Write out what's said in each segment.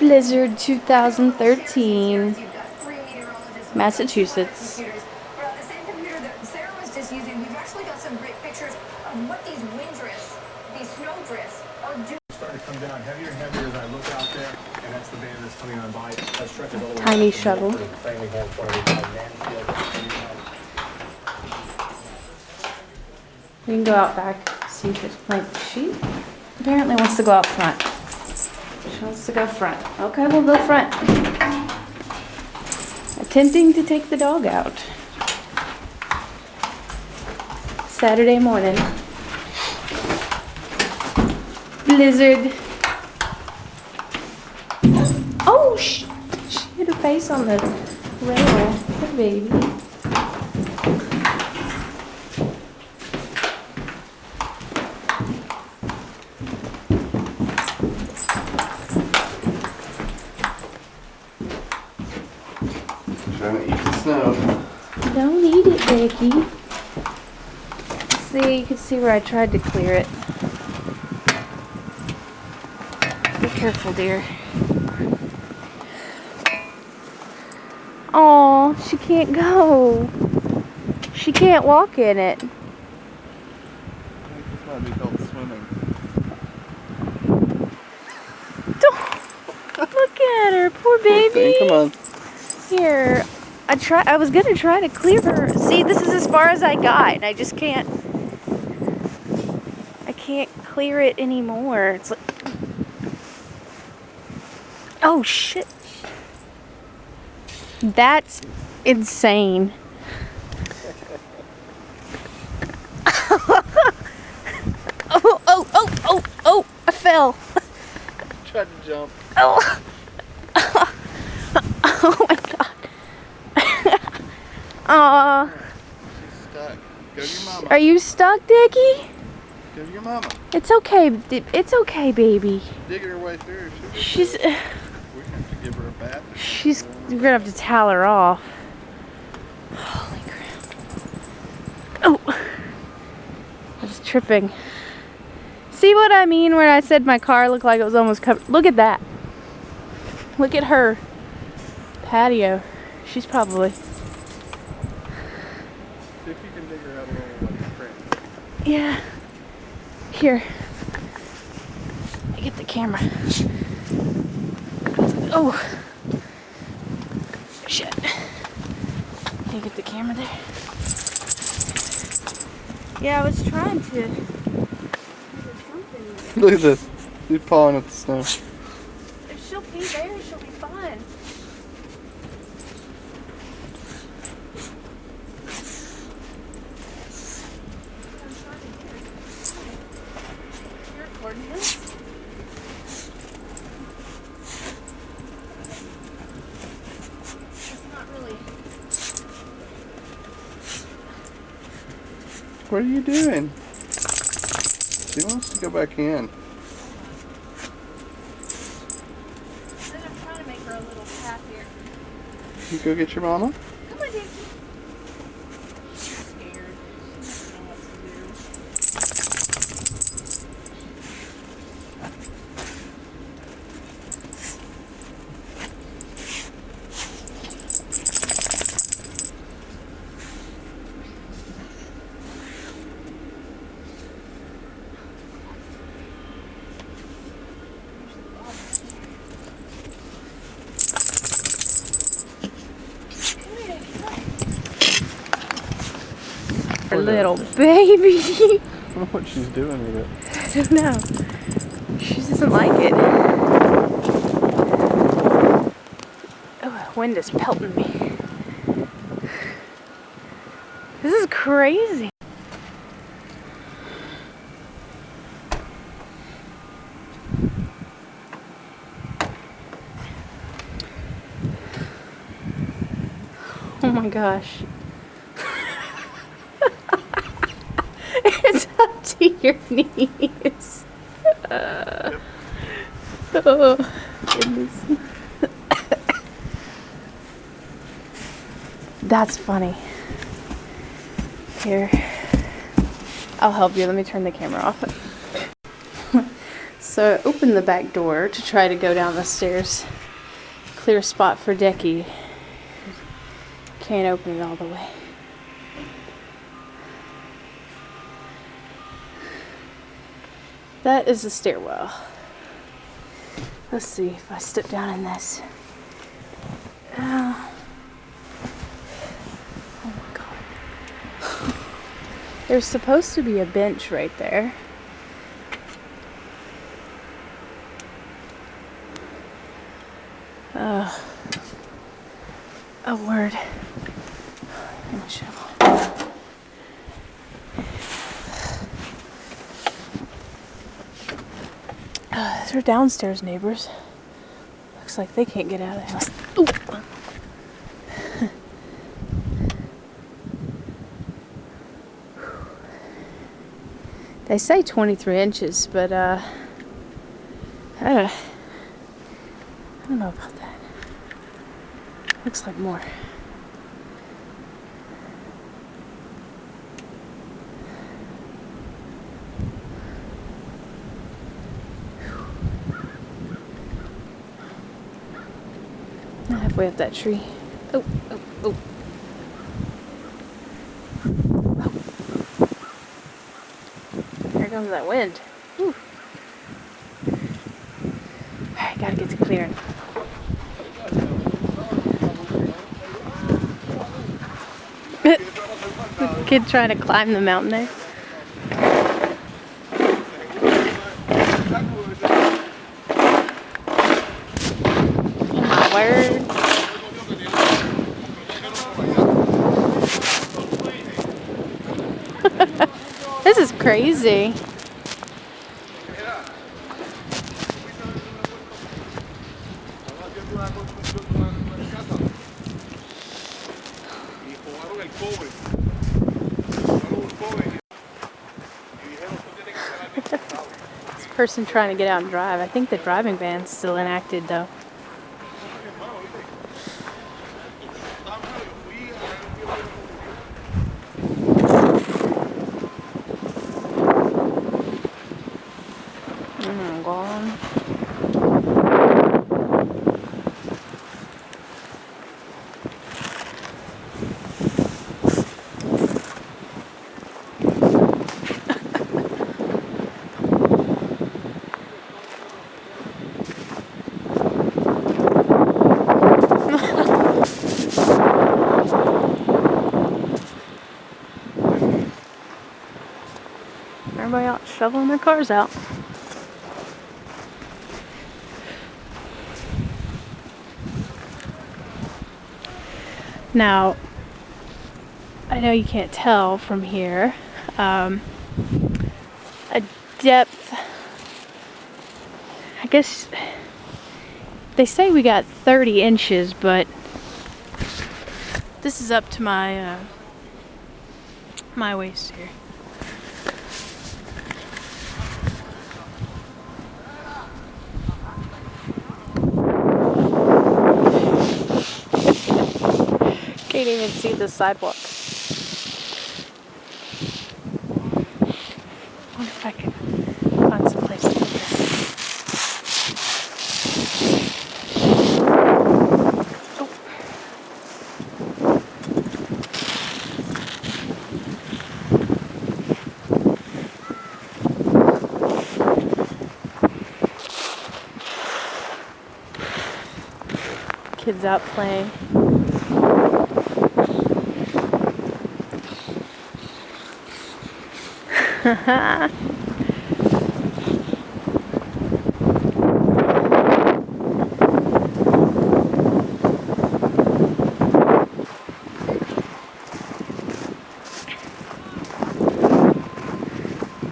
Blizzard 2013, Massachusetts. The same computer that Sarah was just using, we've actually got some great pictures of what these wind drifts, these snow drifts, are doing. Starting to come down heavier and heavier as I look out there, and that's the band that's coming on by. That stretches all the way Tiny shuttle. We can go out back, see if it's playing. She apparently wants to go out front. She wants to go front. Okay, we'll go front. Attempting to take the dog out. Saturday morning. Blizzard. Oh, she hit her face on the rail. Poor baby. Trying to eat the snow. Don't eat it, Becky. See, you can see where I tried to clear it. Be careful, dear. Oh, she can't go. She can't walk in it. I think this might be called swimming. Don't look at her, poor baby. Come on. Here, I was gonna try to clear her. See, this is as far as I got, and I just can't. I can't clear it anymore. It's like, oh shit, that's insane. Oh! I fell. Tried to jump. Oh. Oh my god. Aw. She's stuck. Go to your mama. Are you stuck, Dickie? Go to your mama. It's okay. It's okay, baby. Digging her way through. She's. We have to give her a bath. She's. We're gonna have to towel her off. Holy crap. Oh. I was tripping. See what I mean when I said my car looked like it was almost covered? Look at that. Look at her patio. She's probably. See if you can dig her out a little like a friend. Yeah. Here. I get the camera. Oh. Shit. Can you get the camera there? Yeah, I was trying to. Look at this. She's pawing at the snow. If she'll be there, she'll be fine. You're recording this? It's not really. What are you doing? She wants to go back in. I'm trying to make her a little path here. You go get your mama? Come on, Dickie. She's scared. She doesn't know what to do. Her little baby. I don't know what she's doing with it. I don't know. She doesn't like it. Oh, the wind is pelting me. This is crazy. Oh my gosh. It's up to your knees. Oh, goodness. That's funny. Here. I'll help you. Let me turn the camera off. So So I opened the back door to try to go down the stairs. Clear spot for Decky. Can't open it all the way. That is the stairwell. Let's see if I step down in this. Oh my god. There's supposed to be a bench right there. A word. And a shovel. These are downstairs neighbors. Looks like they can't get out of the house. Ooh. They say 23 inches, but I don't know about that. Looks like more. Halfway up that tree. Oh, oh, oh. Here comes that wind. Whew. Alright, gotta get to clearing. The kid trying to climb the mountain there. Oh my word. This is crazy. This person trying to get out and drive. I think the driving ban's still enacted though. Gone. Everybody out shoveling their cars out. Now, I know you can't tell from here, a depth, I guess, they say we got 30 inches, but this is up to my, my waist here. Can't even see the sidewalk. I wonder if I can find some place to put this. Oh. Kids out playing.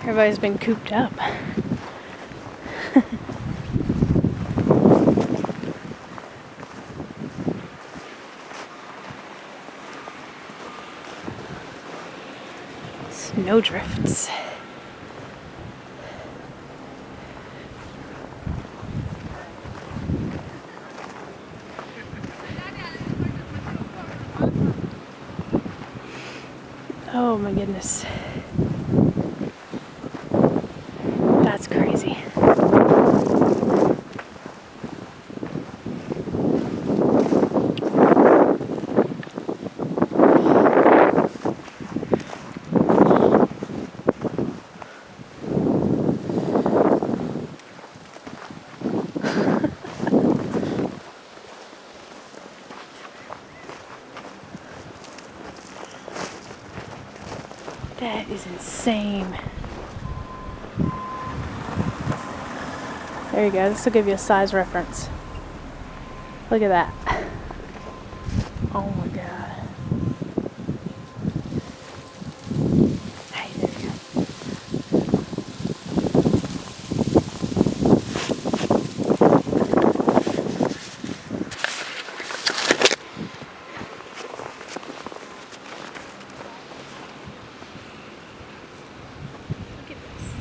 Everybody's been cooped up. Snow drifts. Oh my goodness. That's crazy. That is insane. There you go. This will give you a size reference. Look at that. Oh my god. Hey, there you go. Look at this.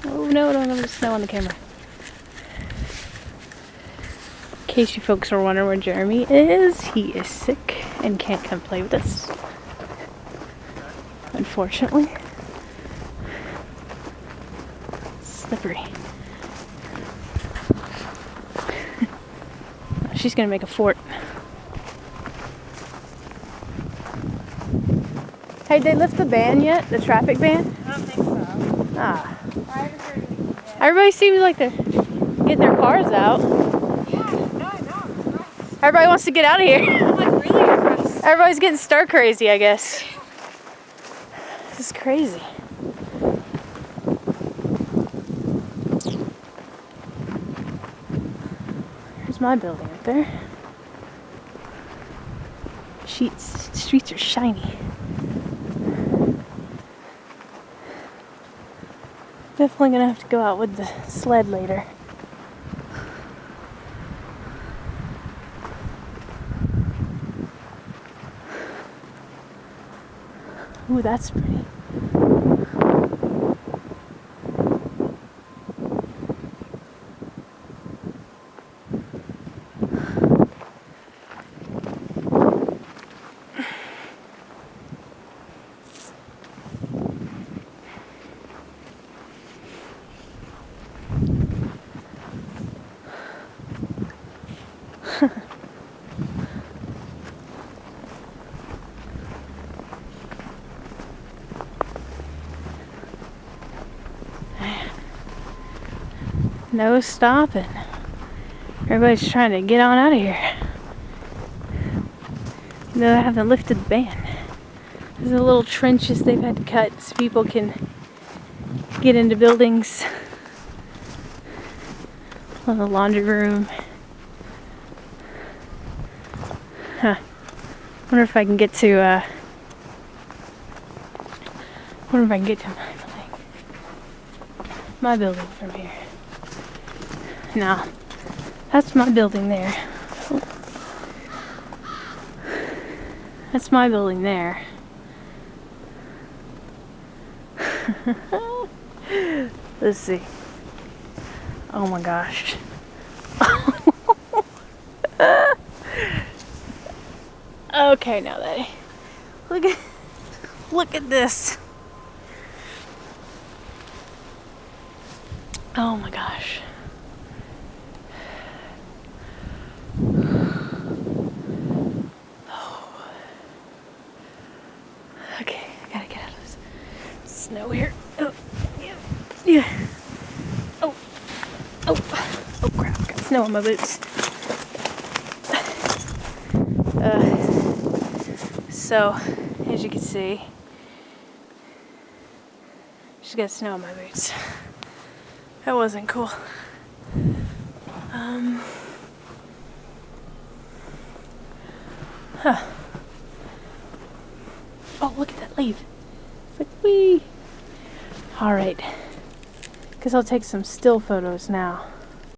Oh no, don't have snow on the camera. In case you folks are wondering where Jeremy is, he is sick and can't come play with us. Unfortunately. Slippery. She's gonna make a fort. Hey, did they lift the ban yet? The traffic ban? I don't think so. Ah. I haven't heard anything yet. Everybody seems like they're getting their cars out. Yeah, no, I'm impressed. Everybody wants to get out of here. I'm like really impressed. Everybody's getting stir crazy, I guess. This is crazy. Here's my building up there. Streets are shiny. Definitely gonna have to go out with the sled later. Ooh, that's pretty. No stopping. Everybody's trying to get on out of here. They haven't lifted the ban. There's a little trenches they've had to cut so people can get into buildings. On the laundry room. Huh. Wonder if I can get to wonder if I can get to my building from here. No, that's my building there. That's my building there. Let's see. Oh my gosh. Okay, now that look at this. Oh my gosh. Okay, I gotta get out of this snow here. Oh, yeah, yeah. Oh, oh crap! Got snow on my boots. So, as you can see, just got snow on my boots. That wasn't cool. Huh. Oh, look at that leaf. It's like, wee. Alright. Guess I'll take some still photos now.